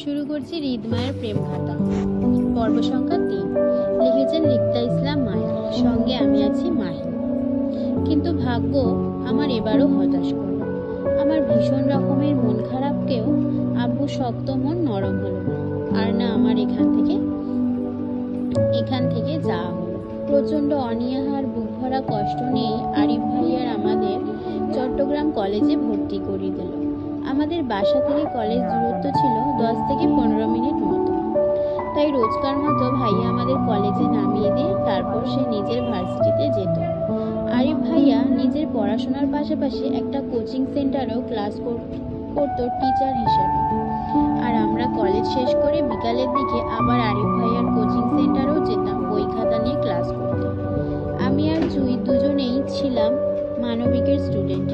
শুরু করছি হৃদমায়ের প্রেম খাতা, পর্ব সংখ্যা ৩। লিখেছেন রিক্তা ইসলাম মায়া, সঙ্গে আমি আছি মাহি। কিন্তু ভাগ্য আমার এবারও হতাশ করল। আমার ভীষণ রকমের মন খারাপকেও আব্বু শক্ত মন নরম হলো না। আর না আমার এখান থেকে যাওয়া হলো। প্রচণ্ড অনীহার বুক ভরা কষ্ট নিয়ে আরিফ ভাইয়ার আমাদের চট্টগ্রাম কলেজে ভর্তি করিয়ে দিল। আমাদের বাসা থেকে কলেজ দূরত্ব ছিল 10 থেকে 15 মিনিট মতো। তাই রোজকার মতো ভাইয়া আমাদের কলেজে নামিয়ে দিয়ে তারপর সে নিজের ভার্সিটিতে যেত। আরিফ ভাইয়া নিজের পড়াশোনার পাশাপাশি একটা কোচিং সেন্টারেও ক্লাস করতো টিচার হিসেবে। আর আমরা কলেজ শেষ করে বিকালের দিকে আবার আরিফ ভাইয়ার কোচিং সেন্টারেও যেতাম বই খাতা নিয়ে ক্লাস করতে। আমি আর জুই দুজনেই ছিলাম মানবিকের স্টুডেন্ট।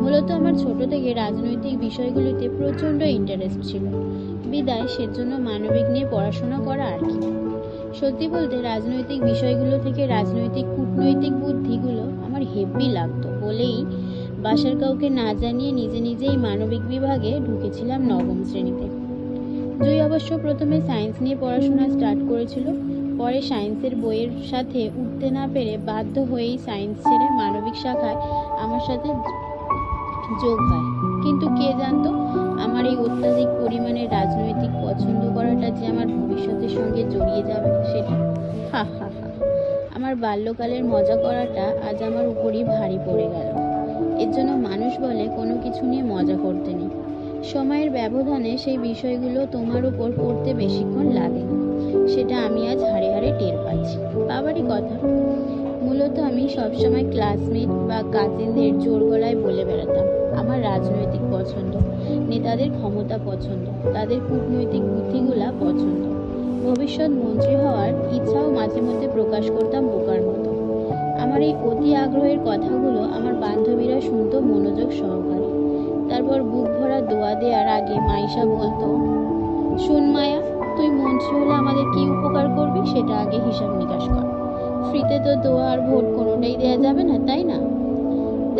মূলত আমার ছোট থেকে রাজনৈতিক বিষয়গুলিতে প্রচণ্ড ইন্টারেস্ট ছিল, বিদায় সেজন্য মানবিক নিয়ে পড়াশোনা করা আর কি। সত্যি বলতে রাজনৈতিক বিষয়গুলো থেকে রাজনৈতিক কূটনৈতিক বুদ্ধিগুলো আমার হেব্বি লাগতো বলেই বাসার কাউকে না জানিয়ে নিজেই মানবিক বিভাগে ঢুকেছিলাম 9ম শ্রেণীতে। জুই অবশ্য প্রথমে সায়েন্স নিয়ে পড়াশোনা স্টার্ট করেছিল, পরে সায়েন্সের বইয়ের সাথে উঠতে না পেরে বাধ্য হয়েই সায়েন্স ছেড়ে মানবিক শাখায় আমার সাথে যোগ হয়। কিন্তু কে জানতো আমার এই অত্যাধিক পরিমাণে রাজনৈতিক পছন্দ করাটা যে আমার ভবিষ্যতের সঙ্গে জড়িয়ে যাবে সেটা। হা হা হা, আমার বাল্যকালের মজা করাটা আজ আমার উপরই ভারী পড়ে গেল। এর জন্য মানুষ বলে কোনো কিছু নিয়ে মজা করতে নেই। সময়ের ব্যবধানে সেই বিষয়গুলো তোমার উপর পড়তে বেশিক্ষণ লাগে না, সেটা আমি আজ হাড়ে হাড়ে টের পাচ্ছি। বাবারই কথা। মূলত আমি সবসময় ক্লাসমেট বা কাজিনদের জোর গলায় বলে বেড়াতাম আমার রাজনৈতিক পছন্দ, নেতাদের ক্ষমতা পছন্দ, তাদের কূটনৈতিক বুদ্ধিগুলা পছন্দ। ভবিষ্যৎ মন্ত্রী হওয়ার ইচ্ছাও মাঝে মধ্যে প্রকাশ করতাম বোকার মতো। আমার এই অতি আগ্রহের কথাগুলো আমার বান্ধবীরা শুনতো মনোযোগ সহকারে। তারপর বুক ভরা দোয়া দেওয়ার আগে মাইশা বলতো, শোন মায়া, তুই মন্ত্রী হলে আমাদের কি উপকার করবি সেটা আগে হিসাব নিকাশ কর। ফ্রিতে তো দোয়া আর ভোট কোনোটাই দেওয়া যাবে না, তাই না?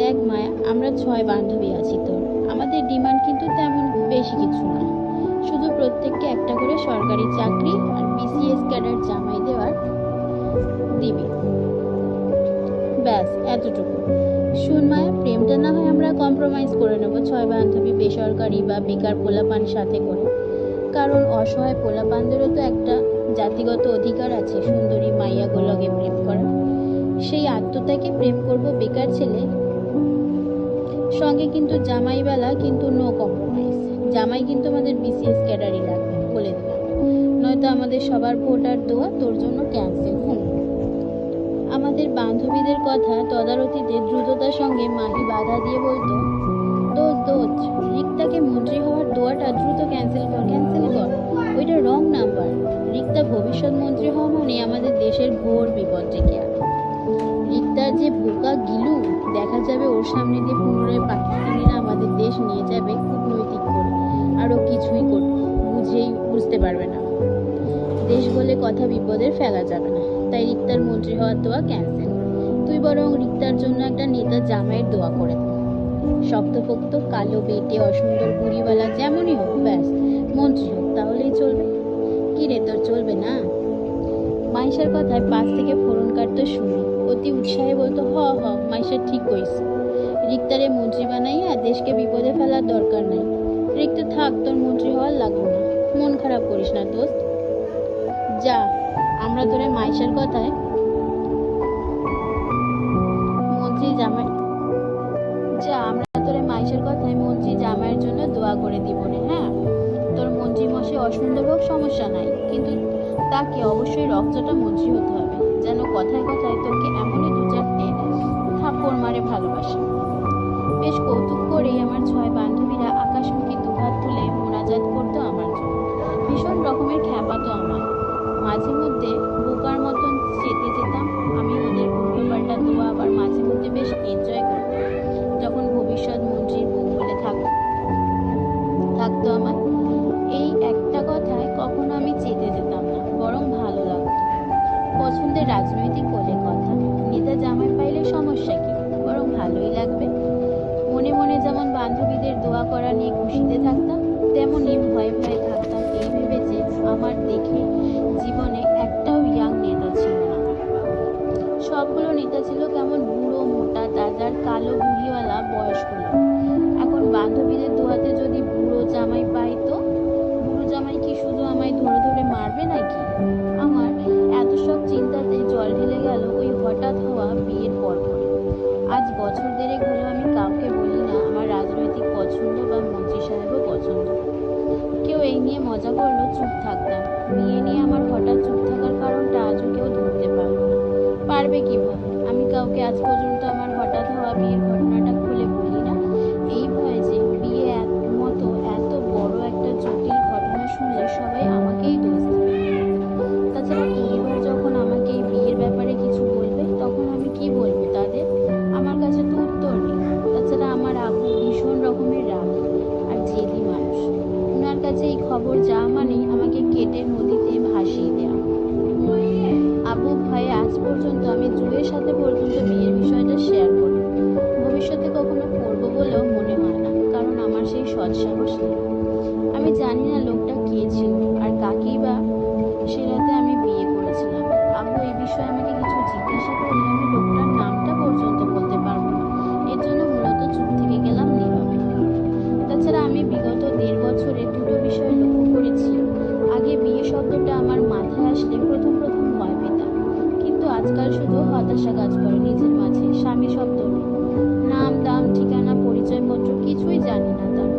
দেখ মায়া, আমরা 6 বান্ধবী আছি তোর। আমাদের ডিমান্ড কিন্তু তেমন বেশি কিছু না, শুধু প্রত্যেককে একটা করে সরকারি চাকরি আর বিসিএস ক্যাডার জামাই দেওয়ার দিবি, ব্যাস এতটুকু। শুন মায়া, প্রেমটা না হয় আমরা কম্প্রোমাইজ করে নেবো 6 বান্ধবী বেসরকারি বা বেকার পোলাপান সাথে করে, কারণ অসহায় পোলাপানদেরও তো একটা জাতিগত অধিকার আছে সুন্দরী মাইয়াগুলোকে প্রেম করার। সেই আত্মত্যাগে প্রেম করব বেকার ছেলে সঙ্গে, কিন্তু জামাইবেলা কিন্তু নো কম্প্রোমাইজ। জামাই কিন্তু আমাদের বিসিএস ক্যাডারই লাগবে বলে দিলাম, নয়তো আমাদের সবার ভোট আর দোয়া তোর জন্য ক্যান্সেল। আমাদের বান্ধবীদের কথা তদারতিতে দ্রুততার সঙ্গে মাহি বাধা দিয়ে বলতো, দোস্ত রিক্তাকে মন্ত্রী হওয়ার দোয়াটা দ্রুত ক্যান্সেল কর, ওইটা রং নাম্বার। রিক্তা ভবিষ্যৎ মন্ত্রী হওয়া মানে আমাদের দেশের ঘোর বিপদ ডেকে আনে। রিক্তার যে বোকা গিলু, দেখা যাবে ওর সামনে দিয়ে পুনরায় পাকিস্তানিরা আমাদের দেশ নিয়ে যাবে কূটনৈতিক করে, আরও কিছুই বুঝতে পারবে না। দেশ বলে কথা বিপদের ফেলা যাবে না, তাই রিক্তার মন্ত্রী হওয়ার দোয়া ক্যান্সেল। তুই বরং রিক্তার জন্য একটা নেতা জামাইয়ের দোয়া করে দে। শক্তপোক্ত কালো বেটে অসুন্দর বুড়িওয়ালা যেমনই হোক, ব্যাস মন্ত্রী হোক, তাহলেই চলবে। কি রে, তোর চলবে না? মাইশার কথায় পাশ থেকে ফোরন কাটতো শুনি, অতি উৎসাহে বলতো, হ মাইশা ঠিক কইস। রিক্তারে মন্ত্রী বানাইয়া দেশকে বিপদে ফেলার দরকার নাই। রিক্তা থাক, তোর মন্ত্রী হওয়ার লাগবে না। মন খারাপ করিস না দোস্ত, যা আমরা তোরে মাইশার কথায় মন্ত্রী জামাইয়ের জন্য দোয়া করে দিব রে। হ্যাঁ, তোর মন্ত্রী মশাই অসুন্দর হোক সমস্যা নাই, কিন্তু তাকে অবশ্যই রক্তটা মন্ত্রী হতে হবে, যেন কথায় কথায় তোকে এমনই 2-4টে থাপ্পড় মারে ভালোবাসে। বেশ কৌতুক করেই আমার 6 বান্ধবীরা আকাশমুখী দুহাত তুলে মোনাজাত করতো আমার জন্য। ভীষণ রকমের খ্যাপাতো আমার। মাঝে মধ্যে বোকার মতন চেতে যেতাম আমি ওদের উল্টোপাল্টা দোয়া, আবার মাঝে মধ্যে বেশ এনজয় করতাম যখন ভবিষ্যৎ মন্ত্রীর বউ বলে থাকতো আমার। এই একটা কথায় কখনো আমি চেতে যেতাম না, বরং ভালো লাগতো। পছন্দের রাজনৈতিক বলে কথা, নেতা জামাই পাইলে সমস্যা কি, বরং ভালোই লাগবে। মনে মনে যেমন বান্ধবীদের দোয়া করা নিয়ে খুশিতে থাকতাম, তেমনই ভয়ে থাকতাম এই মজা করলো চুপ থাকতাম। বিয়ে নিয়ে আমার হঠাৎ চুপ থাকার কারণটা আজও কেউ ধরতে পারলো না। পারবে কিভাবে? আমি কাউকে আজ পর্যন্ত আমার হঠাৎ হওয়া বিয়ের ঘটনাটা খুলে বলি না, এই ভয়ে যে বিয়ে মতো এত বড় একটা জটিল ঘটনা শুনলে সবাই আমাকেই দোষ দেবে। তাছাড়া পরিবার যখন আমাকে এই বিয়ের ব্যাপারে কিছু বলবে, তখন আমি কি বলবো তাদের? আমার কাছে তো উত্তর নেই। তাছাড়া আমার আব্বু ভীষণ রকমের রাগী আর জেদি মানুষ। ওনার কাছে এই খবর যাওয়া মানেই আমাকে কেটে নদীতে ভাসিয়ে দেওয়া। আব্বু ভয়ে আজ পর্যন্ত আমি জুয়ের সাথে পর্যন্ত বিয়ের বিষয়টা শেয়ার করি। ভবিষ্যতে কখনো করবো বলেও মনে হয় না, কারণ আমার সেই সৎসাহস নেই। আমি জানি না লোকটা কে ছিল আর কাকেই বা সে রাতে আমি বিয়ে করেছিলাম। আব্বু এই বিষয়ে আমাকে কিছু জিজ্ঞাসা করলে আমি লোকটার নামটা পর্যন্ত বলতে পারবো না। এর জন্য মূলত চুপ থেকে গেলাম নীরবে। তাছাড়া আমি বিগত 1.5 বছরে দুটো বিষয় লক্ষ্য করেছি। আগে বিয়ে শব্দটা আমার মাথায় আসলে প্রথম ভয় পেতাম, কিন্তু আজকাল শুধু হতাশা কাজ করে নিজের মাঝে। স্বামী শব্দ নেই, নাম দাম ঠিকানা পরিচয়পত্র কিছুই জানি না তার।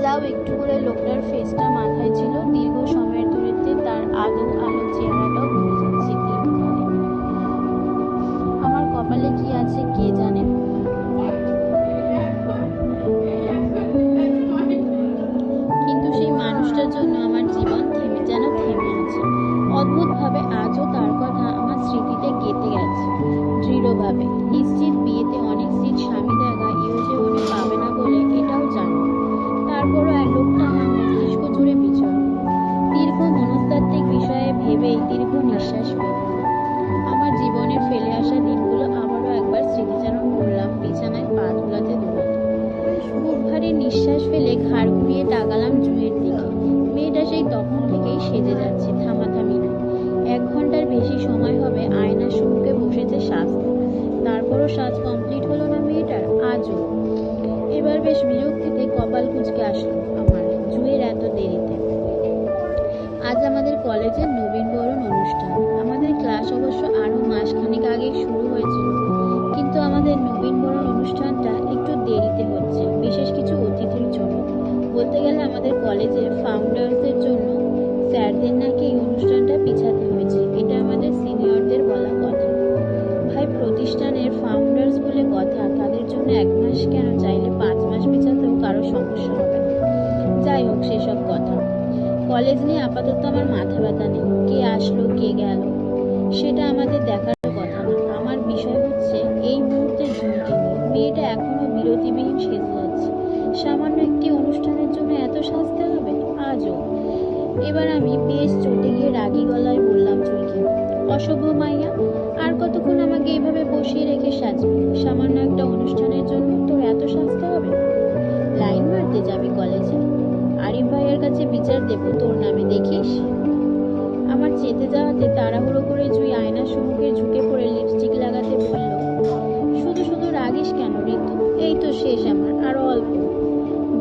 যাও একটু করে লোকটার ফেসটা মাথায় ছিল, দীর্ঘ সময়ের দূরত্বে তার আলো চেহারাটাও ভুলে যাচ্ছি দীর্ঘকালে। আমার কপালে কি আছে কে জানে। কিন্তু সেই মানুষটার জন্য আমার জীবন থেমে আছে। অদ্ভুতভাবে আজও তার কথা আমার স্মৃতিতে গেঁথে গেছে দৃঢ়ভাবে। নিশ্চিত বিয়েতে অনেক সিট স্বামী দেখা এও জীবনে পাবে না বলে এটাও জানি। তারপরও এক লোকটা আমার মস্তিষ্ক জুড়ে বিচরণ। দীর্ঘ মনস্তাত্ত্বিক বিষয়ে ভেবেই দীর্ঘ নিঃশ্বাস ফেলি। আমার জীবনের ফেলে আসা দিনগুলো আবারও একবার স্মৃতিচারণ করলাম বিছানায় পা ধুলাতে ধুলাতে। বুক ভারী নিঃশ্বাস ফেলে ঘাড় ঘুরিয়ে তাকালাম জুয়ের দিকে। মেয়েটা সেই তখন থেকেই সেজে যাচ্ছে, থামাথামি না। 1 ঘন্টার বেশি সময় হবে আয়নার সম্মুখে বসেছে সাজতে, তারপরও সাজ কমপ্লিট হলো না মেয়েটার আজও। এবার বেশ বিরক্তিতে কপাল কুঁচকে আসলো আমার জুয়ের এত দেরিতে। আজ আমাদের কলেজের নবীনবরণ অনুষ্ঠান। আমাদের ক্লাস অবশ্য আরো মাসখানেক আগেই শুরু হয়েছিল, কিন্তু আমাদের নবীনবরণ অনুষ্ঠানটা একটু দেরিতে হচ্ছে, বিশেষ কিছু অতিথির জন্য। বলতে গেলে আমাদের কলেজের ফাউন্ডার্সদের জন্য স্যারদের নাকি এই অনুষ্ঠানটা পিছাতে হয়েছে। এটা আমাদের সিনিয়রদের বলা কথা। ভাই, প্রতিষ্ঠানের ফাউন্ডার্স বলে কথা, তাদের জন্য 1 মাস কেন, চাইলে 5 মাস পিছাতেও কারো সমস্যা হবে না। যাই হোক, সেসব কথা। কলেজ নিয়ে আপাতত আমার মাথা ব্যথা নেই। কে আসলো কে গেল সেটা আমাদের দেখার কথা না। আমার বিষয় হচ্ছে এই মুহূর্তে জুনকে নিয়ে। মেয়েটা এখনো বিরতিবিহীন সেজে যাচ্ছে। সামান্য একটি অনুষ্ঠানের জন্য এত সাজতে হবে আজও। এবার আমি বেশ চটে গিয়ে রাগী গলায় বললাম জুইকে, অসভ্য মাইয়া, আর কতক্ষণ আমাকে এইভাবে বসিয়ে রেখে সাজবি? সামান্য একটা অনুষ্ঠানের জন্য তোর এত সাজতে হবে? লাইন মারতে যাবি কলেজে? আরিফ ভাইয়ের কাছে বিচার দেব তোর নামে, দেখিস। আমার চেতে যাওয়াতে তাড়াহুড়ো করে জুই আয়নার সম্মুখে ঝুঁকে পড়ে লিপস্টিক লাগাতে বলল, শুধু শুধু রাগিস কেন ঋতু? এই তো শেষ আমার, আরো অল্প।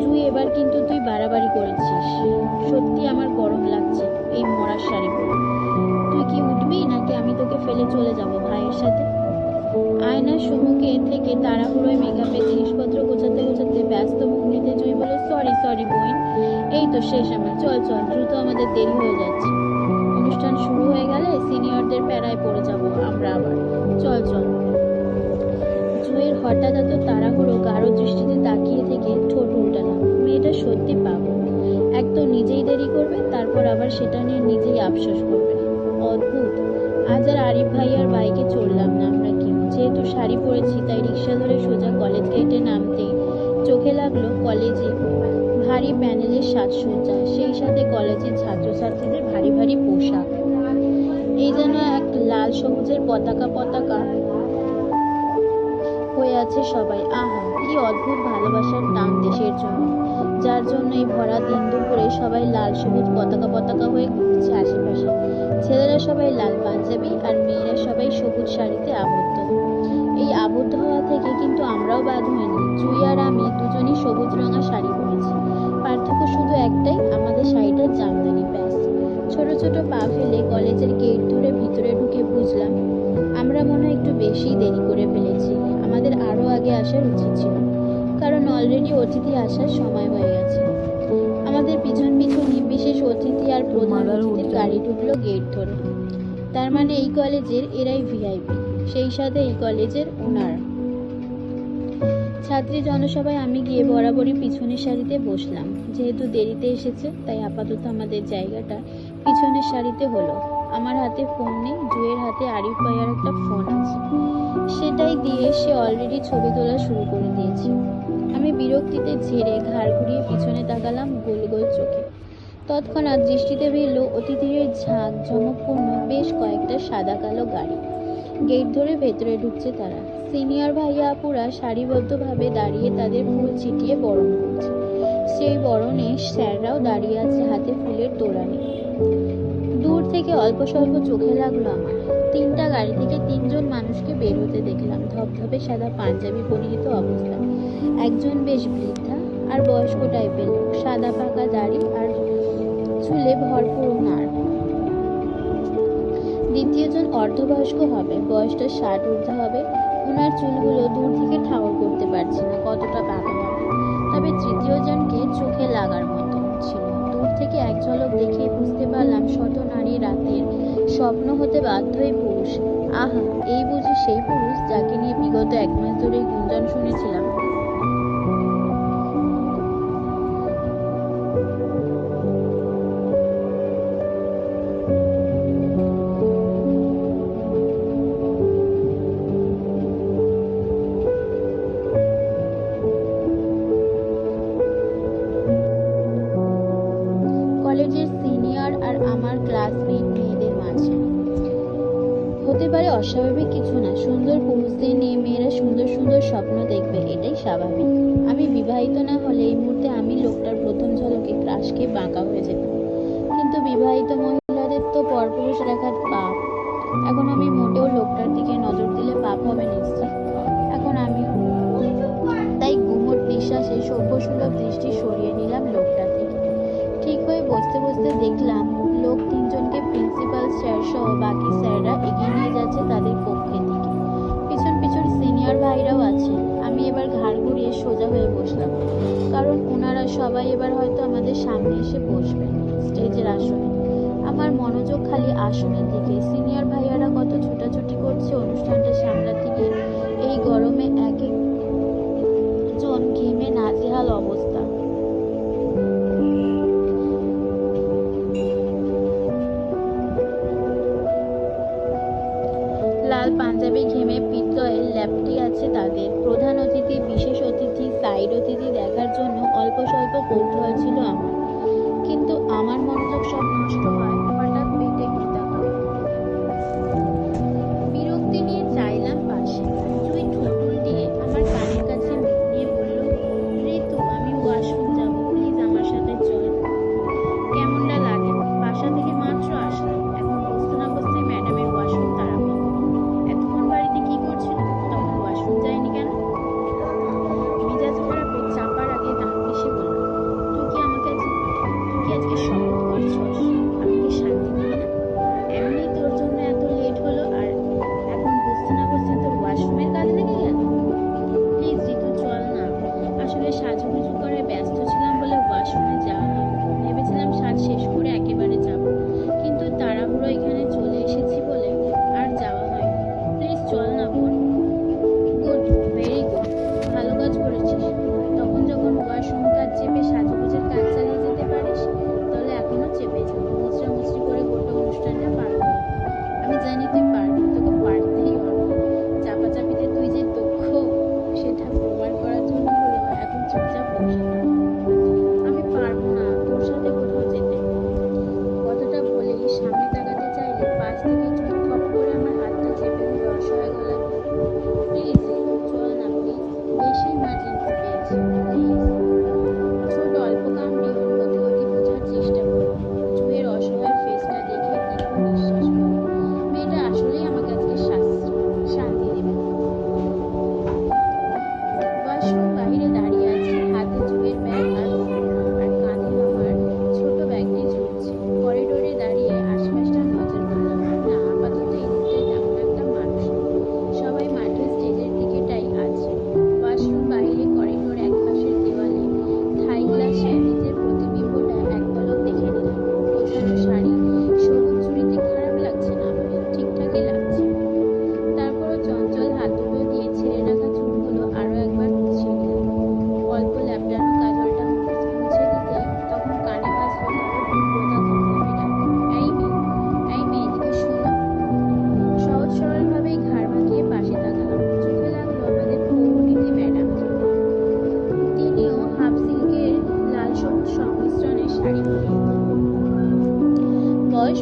জুই, এবার কিন্তু তুই বাড়াবাড়ি করেছিস। সত্যি আমার গরম লাগছে এই মরার শাড়ি পরে। তুই কি উঠবি নাকি আমি তোকে ফেলে চলে যাব ভাইয়ের সাথে? আয়নার সম্মুখে থেকে তাড়াহুড়োয় মেকআপের জিনিসপত্র গোছাতে গোছাতে ব্যস্ত ভঙ্গিতে জুই বলে, সরি বোন, এই তো শেষ আমার, চল দ্রুত, আমাদের দেরি হয়ে যাচ্ছে। অনুষ্ঠান শুরু হয়ে গেলে সিনিয়রদের প্যারায় পড়ে যাব আমরা আবার। চল। জুয়ের হঠাৎ এত তাড়াহুড়ো গাঢ় দৃষ্টিতে তাকিয়ে থেকে ঠোঁট উল্টালাম। মেয়েটা সত্যি পাগল। এক তো নিজেই দেরি করবে, তারপর আবার সেটা নিয়ে নিজেই আফসোস করবে। অদ্ভুত। আজ আর আরিফ ভাইয়ার বাইকে চড়লাম না আমরা কেউ। যেহেতু শাড়ি পরেছি তাই রিক্সা ধরে সোজা কলেজ গেটে নামতেই চোখে লাগলো কলেজে ভারী প্যানেলের সাজসজ্জা, সেই সাথে কলেজের ছাত্রছাত্রীদের ভারী ভারী পোশাক। এই যেন এক লাল সবুজের পতাকা হয়ে আছে সবাই। আহা, কি অদ্ভুত ভালোবাসার টান দেশের জন্য, যার জন্য এই ভরা দিন দুপুরে সবাই লাল সবুজ পতাকা হয়ে ঘুরছে আশেপাশে। ছেলেরা সবাই লাল পাঞ্জাবি আর মেয়েরা সবাই সবুজ শাড়িতে আবদ্ধ। এই আবদ্ধ হওয়া থেকে কিন্তু আমরাও বাদ হইনি। জুই আর আমি দুজনই সবুজ রঙা শাড়ি পরেছি। পার্থক্য শুধু একটাই, আমাদের শাড়িটার জামদানি, ব্যাস। ছোট ছোট পা ফেলে কলেজের গেট ধরে ভিতরে ঢুকে বুঝলাম আমরা মনে হয় একটু বেশি দেরি করে ফেলেছি। আমাদের আরো আগে আসার উচিত ছিল, কারণ অলরেডি অতিথি আসার সময় হয়ে গেছে। আমাদের প্রধান অতিথির গাড়ি ঢুকলো গেট ধরে। তার মানে এই কলেজের এরাই ভিআইপি, সেই সাথে এই কলেজের ওনার। ছাত্রী জনসভায় আমি গিয়ে বরাবরই পিছনের সারিতে বসলাম। যেহেতু দেরিতে এসেছে তাই আপাতত আমাদের জায়গাটা পিছনের সারিতে হলো। আমার হাতে ফোন নেই, জুয়ের হাতে আরিফ ভাইয়ার একটা ফোন আছে, সেটাই দিয়ে সে অলরেডি ছবি তোলা শুরু করে দিয়েছে। আমি বিরক্তিতে ঝেড়ে ঘাড় ঘুরিয়ে পিছনে তাকালাম গোল গোল চোখে। তৎক্ষণাৎ দৃষ্টিতে ভিড়ল অতিথিদের ঝাঁক ঝমকপূর্ণ বেশ কয়েকটা সাদা কালো গাড়ি। গেট ধরে ভেতরে ঢুকছে তারা। সিনিয়র ভাইয়া আপুরা সারিবদ্ধভাবে দাঁড়িয়ে তাদের ফুল ছিটিয়ে বরণ করছে। সেই বরণে স্যাররাও দাঁড়িয়ে আছে হাতে ফুলের তোড়া নিয়ে। দূর থেকে অল্প স্বল্প চোখে লাগলো আমার। 3টা গাড়ি থেকে 3জন মানুষকে বের হতে দেখলাম ধবধবে সাদা পাঞ্জাবি পরিহিত অবস্থায়। একজন বেশ বৃদ্ধা আর বয়স্ক টাইপের লোক, সাদা পাকা দাড়ি আর চুলে ভরপুর ওনার। দ্বিতীয়জন অর্ধবয়স্ক হবে, বয়সটা 60 ঊর্ধ্বে হবে। ওনার চুলগুলো দূর থেকে ঠাউর করতে পারছি না কতটা পাকা হবে, তবে তৃতীয়জনকে চোখে লাগার মতো ছিল। দূর থেকে এক ঝলক দেখে বুঝতে পারলাম শত নারী রাতের স্বপ্ন হতে বাধ্যই পুরুষ। আহা, এই বুঝি সেই পুরুষ যাকে নিয়ে বিগত 1 মাস ধরে গুঞ্জন শুনেছিলাম। কলেজের সিনিয়র আর আমার ক্লাসমেট মেয়েদের মাঝে হতে পারে অস্বাভাবিক কিছু না। সুন্দর পুরুষদের নিয়ে মেয়েরা সুন্দর সুন্দর স্বপ্ন দেখবে, এটাই স্বাভাবিক। আমি বিবাহিত না হলে এই মুহূর্তে আমি লোকটার প্রথম ঝলকে ক্রাশ খেয়ে বাঁকা হয়ে যেতাম, কিন্তু বিবাহিত মহিলাদের তো পরপুরুষ দেখা পাপ। এখন আমি মোটেও লোকটার দিকে নজর দিলে পাপ হবে নিশ্চয়। এখন আমি তাই গুমোট নিঃশ্বাসে সভ্যসুলভ দৃষ্টি সরিয়ে নিলাম লোকটা থেকে। ঠিক হয়ে বসতে বসতে দেখলাম লোক 3জনকে প্রিন্সিপাল স্যার সহ বাকি স্যাররা এগিয়ে নিয়ে যাচ্ছে তাদের কক্ষের দিকে। পিছন পিছন সিনিয়র ভাইরাও আছে। আমি এবার ঘাড় ঘুরিয়ে সোজা হয়ে বসলাম, কারণ ওনারা সবাই এবার হয়তো আমাদের সামনে এসে বসবেন স্টেজের আসনে। আমার মনোযোগ খালি আসনের দিকে। সিনিয়র ভাইয়ারা কত ছোটাছুটি করছে অনুষ্ঠানটা সামলাতে গিয়ে। এই গরমে এক একজন ঘেমে নাজেহাল অবস্থা। লাল পাঞ্জাবি ঘেমে পিত্তয়ে ল্যাপটি আছে তাদের। প্রধান অতিথি, বিশেষ অতিথি, সাইড অতিথি দেখার জন্য অল্প স্বল্প কৌতূহল ছিল আমার, কিন্তু আমার মনোযোগ সব নষ্ট হয় হঠাৎ পেটে খিদা করে। বিরক্তি নিয়ে চাইলাম পাশে। জুই ঠোঁট উল্টিয়ে আমার কানের কাছে নিয়ে বলল, ঋতু আমি ওয়াশরুম যাবো, প্লিজ আমার সাথে চল। কেমনটা লাগে? বাসা থেকে মাত্র আসলাম, এখন বসতে না বসতে ম্যাডামের ওয়াশরুম তাড়াবে। এতক্ষণ বাড়িতে কি করছিল? তখন ওয়াশরুম যায়নি কেন? মেজাজ খারাপে চাপার আগে দাঁত পিষে বলল, তুই কি আজকে শপথ করছস আমাকে শান্তি দিবি না? এমনি তোর জন্য এত লেট হলো, আর এখন বসতে না বসতে তোর ওয়াশরুমের কাজ লেগে গেল। প্লিজ ঋতু চল না। আসলে সাজুগুজু করে ব্যস্ত ছিলাম বলে ওয়াশরুমে যাওয়া হয়নি। ভেবেছিলাম সাজ শেষ করে একেবারে যাব, কিন্তু তাড়াহুড়ো এখানে চলে এসেছি বলে আর যাওয়া হয়নি। প্লিজ চল না বোন। গুড, ভেরি গুড, ভালো কাজ করেছিস। তখন যখন ওয়াশরুম কাজ চেপে সাজুগুজের কাজ চালিয়ে যেতে পারিস, তাহলে এখনো চেপে যা।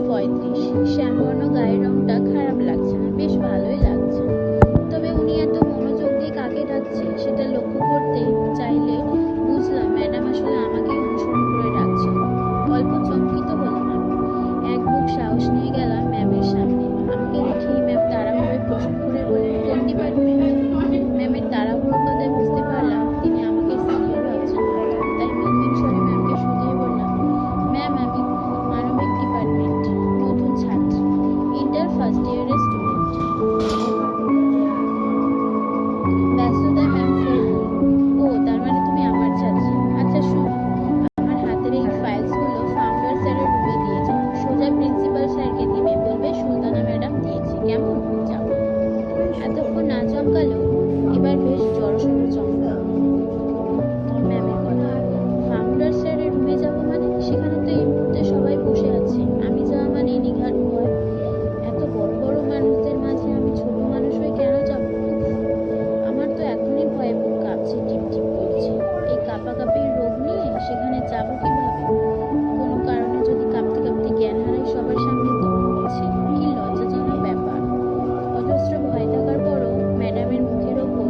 বয়স 35। শ্যামবর্ণ গায়ের রংটা খারাপ লাগছে না, বেশ ভালোই লাগছে। তবে উনি এত মনোযোগ দিয়ে কাকে ডাকছে সেটা লক্ষ্য করতে চাইলে বুঝলাম ম্যাডাম আসলে আমাকেই অনুসরণ করে ডাকছে। অল্প চমকিত হলাম আমি। এক বুক সাহস নিয়ে গেলাম ম্যামের সামনে। আমাকে দেখেই ম্যাম তাড়াহুড়োয় প্রশ্ন করে বললেন, কোন ডিপার্টমেন্ট? ম্যামের তাড়াহুড়ো কথায় বুঝতে পারলাম তিনি আমাকে সিনিয়র ভাবছেন হয়তো। তাই মিনমিন স্বরে ম্যামকে শুধিয়ে বললাম, ম্যাম আমি মানবিক ডিপার্টমেন্ট, নতুন ছাত্রী, ইন্টার ফার্স্ট ইয়ারের স্টুডেন্ট। ব্যস্ততায় ম্যাম ফের বললেন, ও তার মানে তুমি আমার ছাত্রী। আচ্ছা শোনো, আমার হাতের এই ফাইলসগুলো ফাউন্ডার স্যারের রুমে দিয়ে যাও। সোজা প্রিন্সিপাল স্যারকে দিবে, বলবে সুলতানা ম্যাডাম দিয়েছে। কেমন? যাও। এতক্ষণ না চমকালেও এবার বেশ জড়সড় চমকালো ম্যামের কথা। ফাউন্ডার স্যারের রুমে যাবো মানে? সেখানে তো এই মুহূর্তে সবাই বসে আছে। আমি যাওয়া মানে নিঘাত ভয়। এত বড় বড় মানুষদের মাঝে আমি ছোট মানুষ হয়ে কেন যাবো? আমার তো এখনই ভয়ে বুক কাঁপছে, টিপ টিপ করছে। এই কাঁপাকাঁপির রোগ নিয়ে সেখানে যাবো কিভাবে? কোনো কারণে যদি কাঁপতে কাঁপতে জ্ঞান হারাই সবার সামনে তো ছি, কি লজ্জাজনক ব্যাপার। অজস্র ভয় থাকার পরও ম্যাডামের মুখের ওপর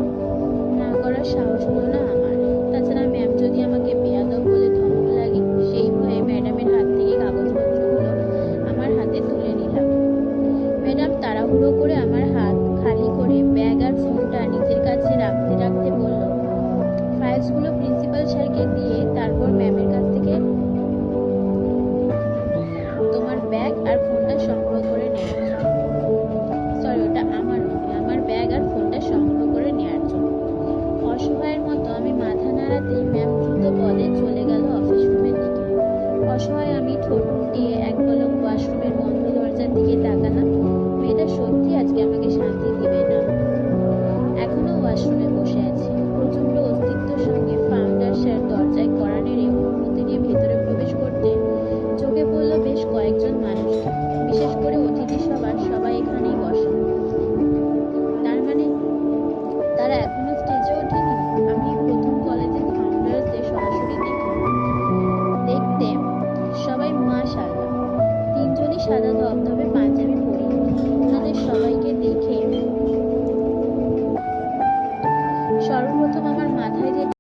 না করার সাহস হলো না আমার। তাছাড়া ম্যাম যদি আমাকে বেয়াদব বলে ধমক লাগে, সেই ভয়ে ম্যাডামের হাত থেকে কাগজপত্রগুলো আমার হাতে তুলে নিলাম। ম্যাডাম তাড়াহুড়ো করে আমার হাত খালি করে ব্যাগ আর ফোনটা নিজের কাছে রাখতে রাখতে বলল, ফাইলসগুলো প্রিন্সিপাল স্যারকে দিয়ে তারপর ম্যামের কাছ থেকে তোমার ব্যাগ আর ফোনটা সংগ্রহ করে নেওয়ার জন্য। সরি, ওটা আমার নয়, আমার ব্যাগ আর ফোনটা সংগ্রহ করে নেওয়ার জন্য। অসহায়ের মতো আমি মাথা নাড়াতেই ম্যাম দ্রুত পদে চলে গেল অফিস রুমের দিকে। অসহায় আমি ঠোঁট উল্টিয়ে এক পলক ওয়াশরুমের বন্ধ দরজার দিকে তাকালাম। মেয়েটা সত্যি আজকে আমাকে শান্তি দিবে না। এখনো ওয়াশরুমে বসে আছি। প্রচন্ড অস্তিত্বের সঙ্গে ফাউন্ডার স্যার দরজায় কড়া নেড়ে অনুমতি নিয়ে ভেতরে প্রবেশ করতে চোখে পড়ল বেশ কয়েকজন মানুষকে, বিশেষ করে অতিথি সবার সবাই এখানেই বসা। তার মানে তারা এখনো স্টেজে ওঠেনি। আমি প্রথম কলেজের ফাউন্ডার্সদের সরাসরি দেখলাম। দেখতে সবাই মাশাআল্লাহ, তিনজনই সাদা ধবধবে